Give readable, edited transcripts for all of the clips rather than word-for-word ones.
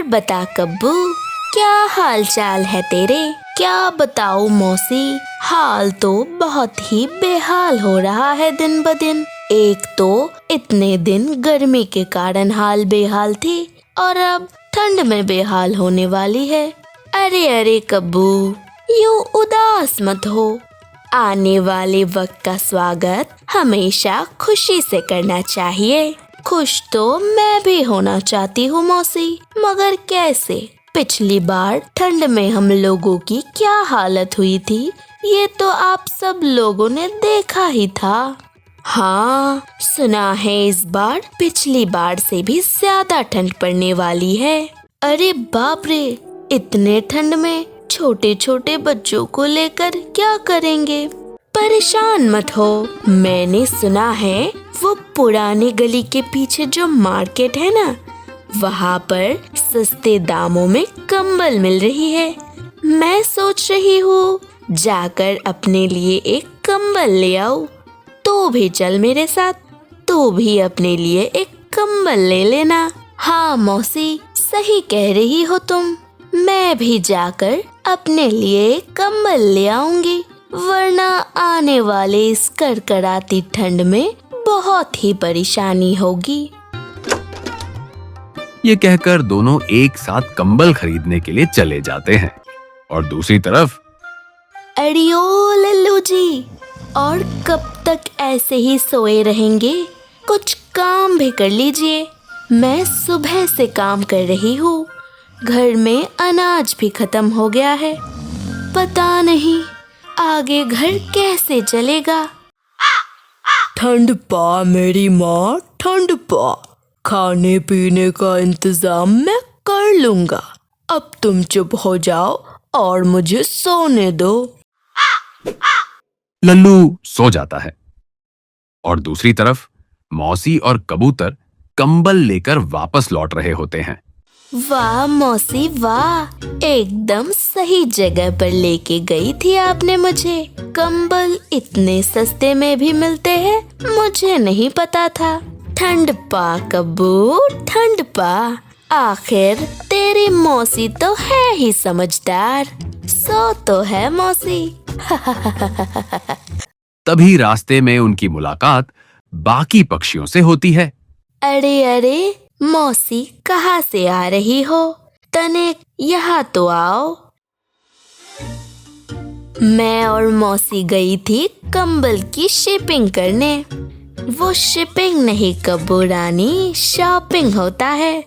बता कब्बू, क्या हाल चाल है तेरे? क्या बताऊं मौसी, हाल तो बहुत ही बेहाल हो रहा है दिन ब दिन। एक तो इतने दिन गर्मी के कारण हाल बेहाल थी और अब ठंड में बेहाल होने वाली है। अरे अरे कब्बू, यूं उदास मत हो। आने वाले वक्त का स्वागत हमेशा खुशी से करना चाहिए। खुश तो मैं भी होना चाहती हूँ मौसी, मगर कैसे? पिछली बार ठंड में हम लोगों की क्या हालत हुई थी, ये तो आप सब लोगों ने देखा ही था। हाँ, सुना है इस बार पिछली बार से भी ज्यादा ठंड पड़ने वाली है। अरे बाप रे, इतने ठंड में छोटे छोटे बच्चों को लेकर क्या करेंगे? परेशान मत हो, मैंने सुना है वो पुरानी गली के पीछे जो मार्केट है ना, वहाँ पर सस्ते दामों में कंबल मिल रही है। मैं सोच रही हूँ जाकर अपने लिए एक कंबल ले आऊं। तू भी चल मेरे साथ, तू भी अपने लिए एक कंबल ले लेना। हाँ मौसी, सही कह रही हो तुम, मैं भी जाकर अपने लिए कंबल ले आऊंगी, वरना आने वाले इस कड़कड़ाती ठंड में बहुत ही परेशानी होगी। ये कहकर दोनों एक साथ कंबल खरीदने के लिए चले जाते हैं। और दूसरी तरफ, अड़ियो लल्लू जी, और कब तक ऐसे ही सोए रहेंगे? कुछ काम भी कर लीजिए। मैं सुबह से काम कर रही हूँ, घर में अनाज भी खत्म हो गया है। पता नहीं आगे घर कैसे चलेगा। ठंड पा मेरी माँ, ठंड पा। खाने पीने का इंतजाम मैं कर लूंगा। अब तुम चुप हो जाओ और मुझे सोने दो। लल्लू सो जाता है। और दूसरी तरफ मौसी और कबूतर कंबल लेकर वापस लौट रहे होते हैं। वाह मौसी वाह, एकदम सही जगह पर लेके गई थी आपने मुझे। कंबल इतने सस्ते में भी मिलते हैं, मुझे नहीं पता था। ठंड पा कब्बू, ठंड पा। आखिर तेरी मौसी तो है ही समझदार। सो तो है मौसी। तभी रास्ते में उनकी मुलाकात बाकी पक्षियों से होती है। अरे अरे मौसी, कहाँ से आ रही हो? तनिक यहाँ तो आओ। मैं और मौसी गई थी कंबल की शिपिंग करने। वो शिपिंग नहीं कब्बू रानी, शॉपिंग होता है।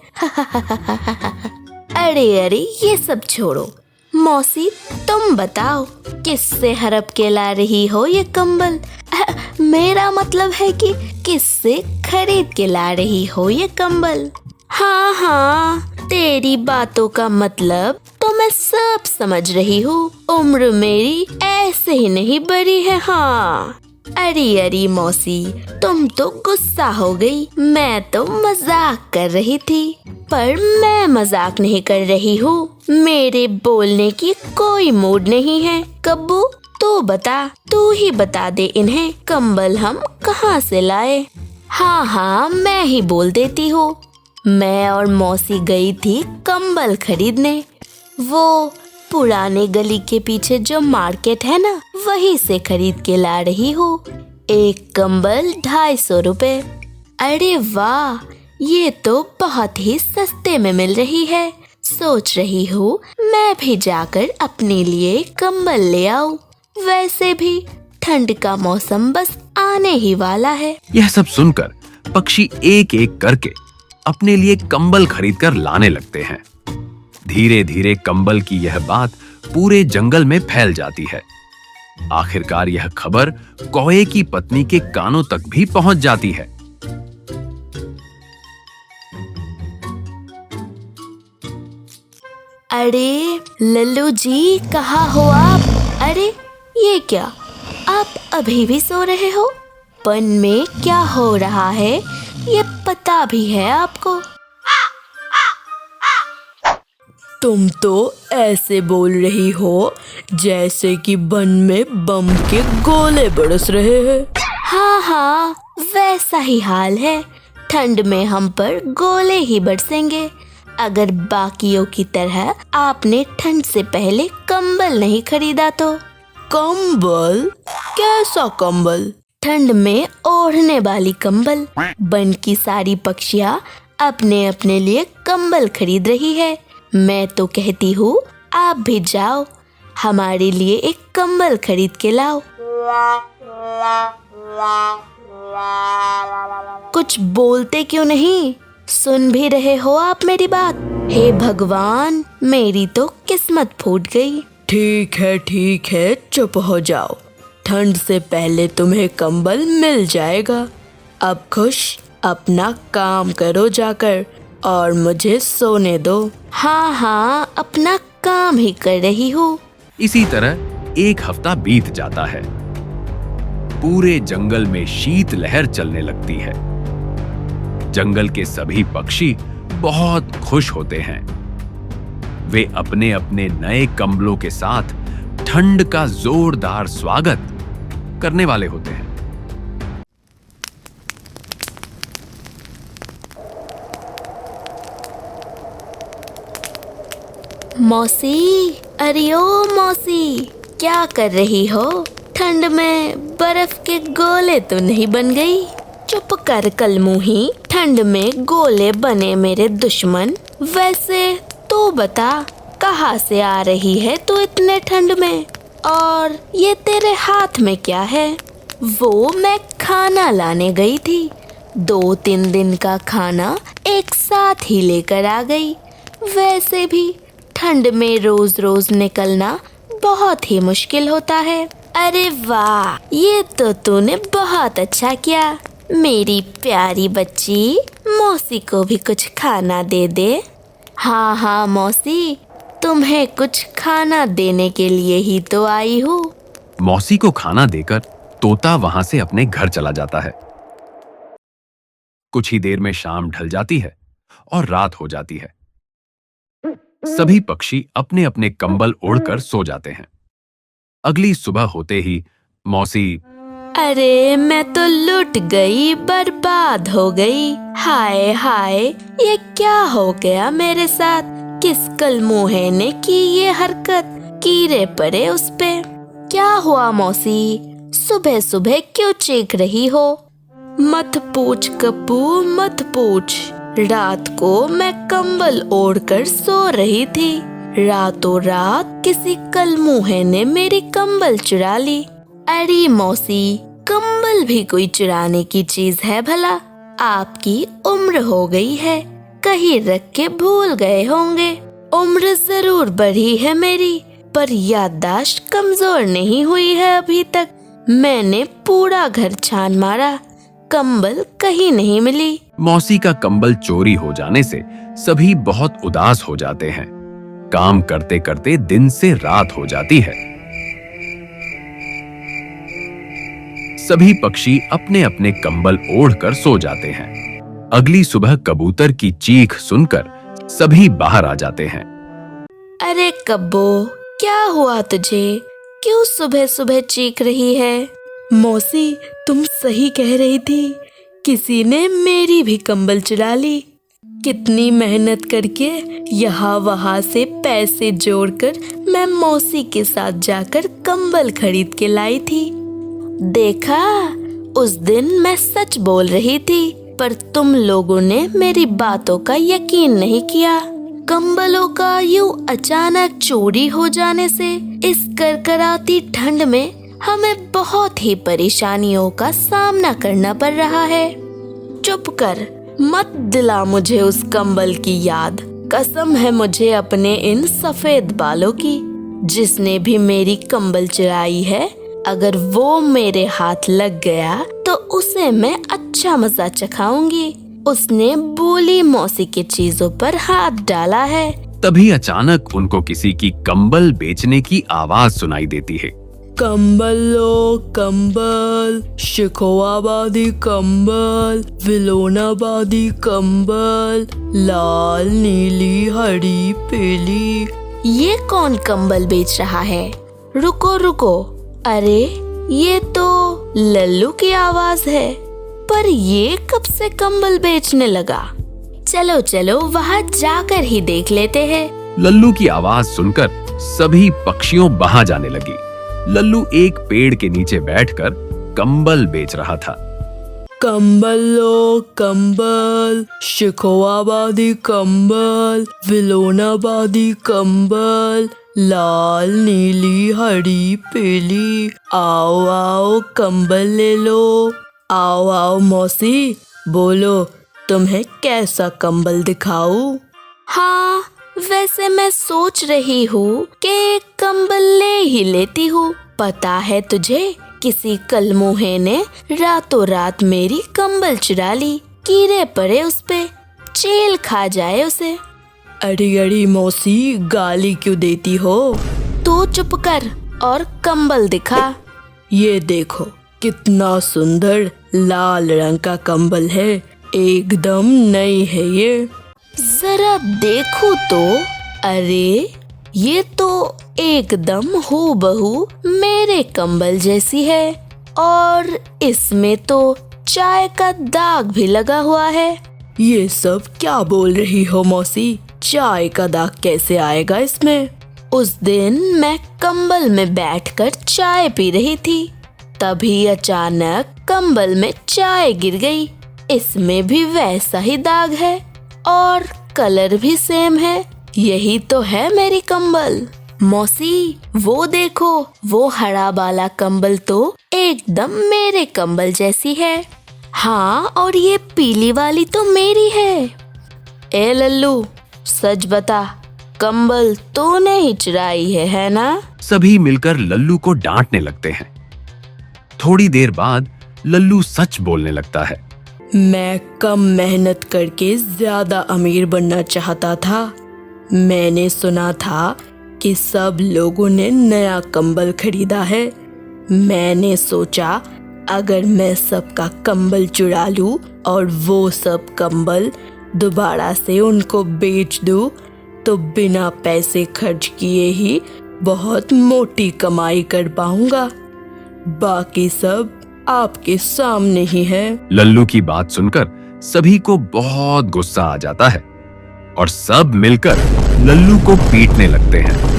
अरे अरे ये सब छोड़ो, मौसी तुम बताओ, किससे हड़प के ला रही हो ये कंबल? मेरा मतलब है कि किससे खरीद के ला रही हो ये कंबल? हाँ हाँ, तेरी बातों का मतलब तो मैं सब समझ रही हूँ। उम्र मेरी ऐसे ही नहीं बढ़ी है। हाँ, अरे अरे मौसी, तुम तो गुस्सा हो गई। मैं तो मजाक कर रही थी, पर मैं मजाक नहीं कर रही हूँ। मेरे बोलने की कोई मूड नहीं है। कब्बू तू बता, तू ही बता दे इन्हें कंबल हम कहाँ से लाए। हाँ हाँ, मैं ही बोल देती हूँ। मैं और मौसी गई थी कंबल खरीदने। वो पुराने गली के पीछे जो मार्केट है ना, वहीं से खरीद के ला रही हूँ। एक कंबल 250 रुपए। अरे वाह, ये तो बहुत ही सस्ते में मिल रही है। सोच रही हूँ मैं भी जाकर अपने लिए कंबल ले आऊं। वैसे भी ठंड का मौसम बस आने ही वाला है। यह सब सुनकर पक्षी एक एक करके अपने लिए कंबल खरीदकर लाने लगते हैं। धीरे धीरे कंबल की यह बात पूरे जंगल में फैल जाती है। आखिरकार यह खबर कौए की पत्नी के कानों तक भी पहुंच जाती है। अरे लल्लू जी, कहाँ हो आप? अरे ये क्या, आप अभी भी सो रहे हो? वन में क्या हो रहा है ये पता भी है आपको? तुम तो ऐसे बोल रही हो जैसे कि वन में बम के गोले बरस रहे हैं। हाँ हाँ, वैसा ही हाल है। ठंड में हम पर गोले ही बरसेंगे। अगर बाकियों की तरह आपने ठंड से पहले कंबल नहीं खरीदा तो। कंबल? कैसा कंबल? ठंड में ओढ़ने वाली कंबल। वन की सारी पक्षियाँ अपने अपने लिए कंबल खरीद रही है। मैं तो कहती हूँ आप भी जाओ, हमारे लिए एक कंबल खरीद के लाओ। कुछ बोलते क्यों नहीं? सुन भी रहे हो आप मेरी बात? हे भगवान, मेरी तो किस्मत फूट गई। ठीक है, चुप हो जाओ। ठंड से पहले तुम्हें कंबल मिल जाएगा। अब खुश अपना काम करो जाकर और मुझे सोने दो। हाँ, अपना काम ही कर रही हूँ। इसी तरह एक हफ्ता बीत जाता है। पूरे जंगल में शीत लहर चलने लगती है। जंगल के सभी पक्षी बहुत खुश होते हैं। वे अपने अपने नए कंबलों के साथ ठंड का जोरदार स्वागत करने वाले होते हैं। मौसी, अरे ओ मौसी, क्या कर रही हो? ठंड में बर्फ के गोले तो नहीं बन गई? चुप कर कलमुही, ठंड में गोले बने मेरे दुश्मन। वैसे तो बता, कहाँ से आ रही है तू इतने ठंड में? और ये तेरे हाथ में क्या है? वो मैं खाना लाने गई थी। 2-3 दिन का खाना एक साथ ही लेकर आ गई। वैसे भी ठंड में रोज रोज निकलना बहुत ही मुश्किल होता है। अरे वाह, ये तो तूने बहुत अच्छा किया। मेरी प्यारी बच्ची, मौसी को भी कुछ खाना दे दे। हाँ मौसी, तुम्हें कुछ खाना देने के लिए ही तो आई हूँ। मौसी को खाना देकर तोता वहां से अपने घर चला जाता है। कुछ ही देर में शाम ढल जाती है और रात हो जाती है। सभी पक्षी अपने अपने कंबल ओढ़कर सो जाते हैं। अगली सुबह होते ही मौसी, अरे मैं तो लुट गई, बर्बाद हो गई। हाय हाय, ये क्या हो गया मेरे साथ? किस कलमुहे ने की ये हरकत? कीड़े पड़े उस पे। क्या हुआ मौसी? सुबह सुबह क्यों चीख रही हो? मत पूछ कप्पू, मत पूछ। रात को मैं कंबल ओढ़कर सो रही थी। रातों रात किसी कलमुहे ने मेरी कंबल चुरा ली। अरे मौसी, कंबल भी कोई चुराने की चीज है भला? आपकी उम्र हो गई है, कहीं रख के भूल गए होंगे। उम्र जरूर बढ़ी है मेरी, पर याददाश्त कमजोर नहीं हुई है अभी तक। मैंने पूरा घर छान मारा, कंबल कहीं नहीं मिली। मौसी का कंबल चोरी हो जाने से सभी बहुत उदास हो जाते हैं। काम करते करते दिन से रात हो जाती है। सभी पक्षी अपने अपने कंबल ओढ़कर सो जाते हैं। अगली सुबह कबूतर की चीख सुनकर सभी बाहर आ जाते हैं। अरे कब्बो, क्या हुआ तुझे? क्यों सुबह सुबह चीख रही है? मौसी, तुम सही कह रही थी, किसी ने मेरी भी कंबल चुरा ली। कितनी मेहनत करके यहाँ वहाँ से पैसे जोड़कर मैं मौसी के साथ जाकर कंबल खरीद के लाई थी। देखा, उस दिन मैं सच बोल रही थी, पर तुम लोगों ने मेरी बातों का यकीन नहीं किया। कंबलों का यूं अचानक चोरी हो जाने से इस करकराती ठंड में हमें बहुत ही परेशानियों का सामना करना पड़ रहा है। चुप कर, मत दिला मुझे उस कंबल की याद। कसम है मुझे अपने इन सफेद बालों की। जिसने भी मेरी कंबल चुराई है, अगर वो मेरे हाथ लग गया तो उसे मैं अच्छा मजा चखाऊंगी। उसने बोली मौसी की चीजों पर हाथ डाला है। तभी अचानक उनको किसी की कंबल बेचने की आवाज सुनाई देती है। कंबल लो कंबल, शिकोआबादी कंबल, विलोनाबादी कंबल, लाल नीली हरी पीली। ये कौन कंबल बेच रहा है? रुको रुको, अरे ये तो लल्लू की आवाज है। पर ये कब से कंबल बेचने लगा? चलो चलो वहाँ जाकर ही देख लेते हैं। लल्लू की आवाज सुनकर सभी पक्षियों वहां जाने लगी। लल्लू एक पेड़ के नीचे बैठकर कंबल बेच रहा था। कंबल लो कंबल, शिकोहाबादी कंबल, विलोनाबादी कंबल, लाल नीली हरी पीली, आओ आओ कंबल ले लो। आओ आओ मौसी, बोलो तुम्हें कैसा कंबल दिखाऊं? हाँ, वैसे मैं सोच रही हूँ कि एक कंबल ले ही लेती हूँ। पता है तुझे, किसी कलमुहे ने रातों रात मेरी कंबल चुरा ली। कीड़े पड़े उस पे, चेल खा जाए उसे। अरे अरे मौसी, गाली क्यों देती हो? तू चुप कर और कंबल दिखा। ये देखो कितना सुंदर लाल रंग का कंबल है, एकदम नई है ये। जरा देखो तो। अरे ये तो एकदम हूबहू मेरे कंबल जैसी है, और इसमें तो चाय का दाग भी लगा हुआ है। ये सब क्या बोल रही हो मौसी? चाय का दाग कैसे आएगा इसमें? उस दिन मैं कंबल में बैठकर चाय पी रही थी, तभी अचानक कंबल में चाय गिर गई। इसमें भी वैसा ही दाग है और कलर भी सेम है। यही तो है मेरी कंबल। मौसी वो देखो, वो हरा वाला कंबल तो एकदम मेरे कंबल जैसी है। हाँ, और ये पीली वाली तो मेरी है। ए लल्लू, सच बता, कंबल तूने ही चुराई है ना? सभी मिलकर लल्लू को डांटने लगते हैं। थोड़ी देर बाद लल्लू सच बोलने लगता है। मैं कम मेहनत करके ज्यादा अमीर बनना चाहता था। मैंने सुना था कि सब लोगों ने नया कंबल खरीदा है। मैंने सोचा अगर मैं सबका कंबल चुरा लूं और वो सब कंबल दोबारा से उनको बेच दूं, तो बिना पैसे खर्च किए ही बहुत मोटी कमाई कर पाऊंगा। बाकी सब आपके सामने ही है। लल्लू की बात सुनकर सभी को बहुत गुस्सा आ जाता है और सब मिलकर लल्लू को पीटने लगते हैं।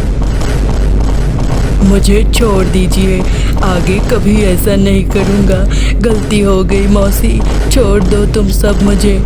मुझे छोड़ दीजिए, आगे कभी ऐसा नहीं करूंगा। गलती हो गई मौसी, छोड़ दो तुम सब मुझे।